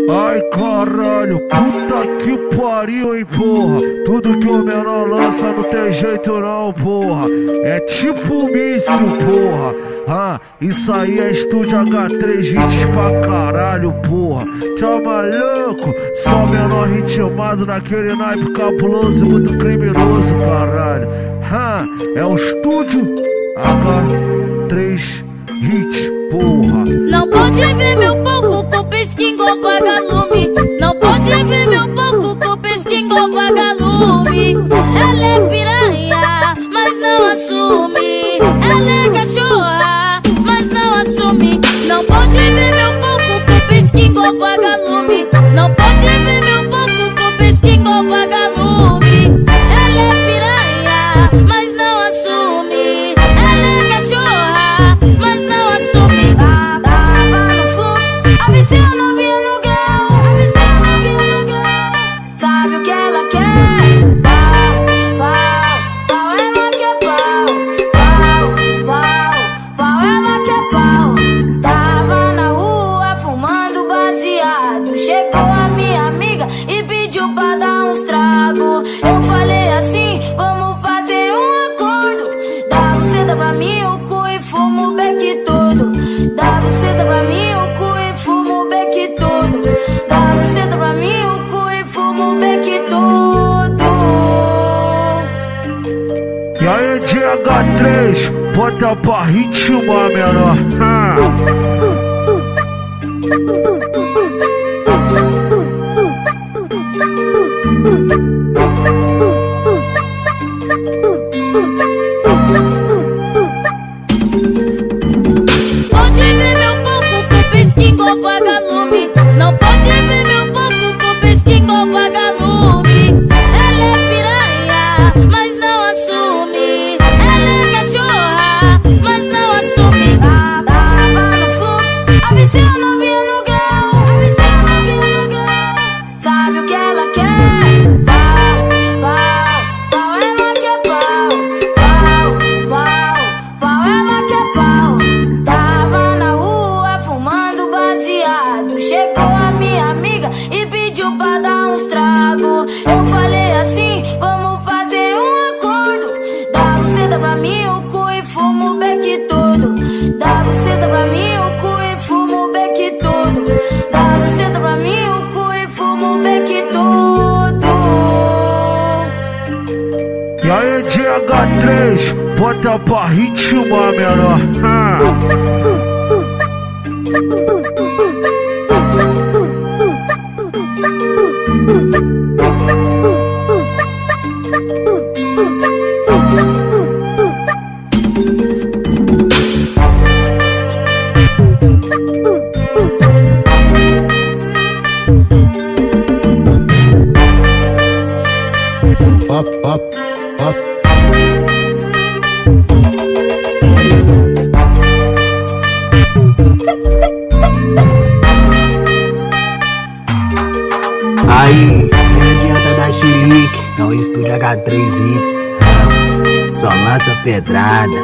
Ai caralho, puta que pariu, hein, porra. Tudo que o menor lança não tem jeito não, porra. É tipo míssil, porra. Isso aí é estúdio H3 hits pra caralho, porra. Tá maluco? Só menor ritmado naquele naipe cabuloso e muito criminoso, caralho. É o estúdio H3 hits, porra. Não pode ver meu pouco com pesquinho vagalume. Não pode ver meu pouco com pesquinho vagalume. Ela é piranha, mas não assume. Ela é cachorra, mas não assume. Não pode ver meu pouco com pesquinho vagalume. Não pode ver meu pouco com pesquinho vagalume. Ela é piranha, mas não assume. Ela é cachorra, mas não assume. Tava no fluxo, avistei a novinha no grau. Avistei a novinha no grau. Sabe o que ela quer? Pau, ela quer pau, ela quer pau. Tava na rua fumando baseado. Chegou a minha amiga e pediu pra dar uns tragos. Eu falei assim, vamos fazer um acordo. Dá buceta pra mim o cu e fumo o beck todo. Dá buceta pra mim o cu e fumo o beck todo. Dá buceta pra mim o cu e fumo o beck todo. E aí, DH3, bota pra ritmar, menor. Pode ver meu pouco com pesquinho vagalume. Não pode ver meu pouco com pesquinho vagalume. Ela é piranha, mas não assume. Ela é cachorra, mas não assume. Tava no fluxo, avistei a novinha no grau. Avistei a novinha no grau. Sabe o que ela quer? Pau, ela quer pau, ela quer pau. Tava na rua fumando baseado. Chegou a minha amiga e pediu pra dar uns tragos. Eu falei assim, vamos fazer um acordo. Dá buceta pra mim o cu e fumo o beck todo. Dá buceta pra mim o cu e fumo o beck todo. Dá buceta pra mim o cu e fumo o beck todo. E aí, DH3, bota pra ritmar, menor. Up. Aí, não adianta dar chilique, é o estúdio H3 hits. Só lança pedrada.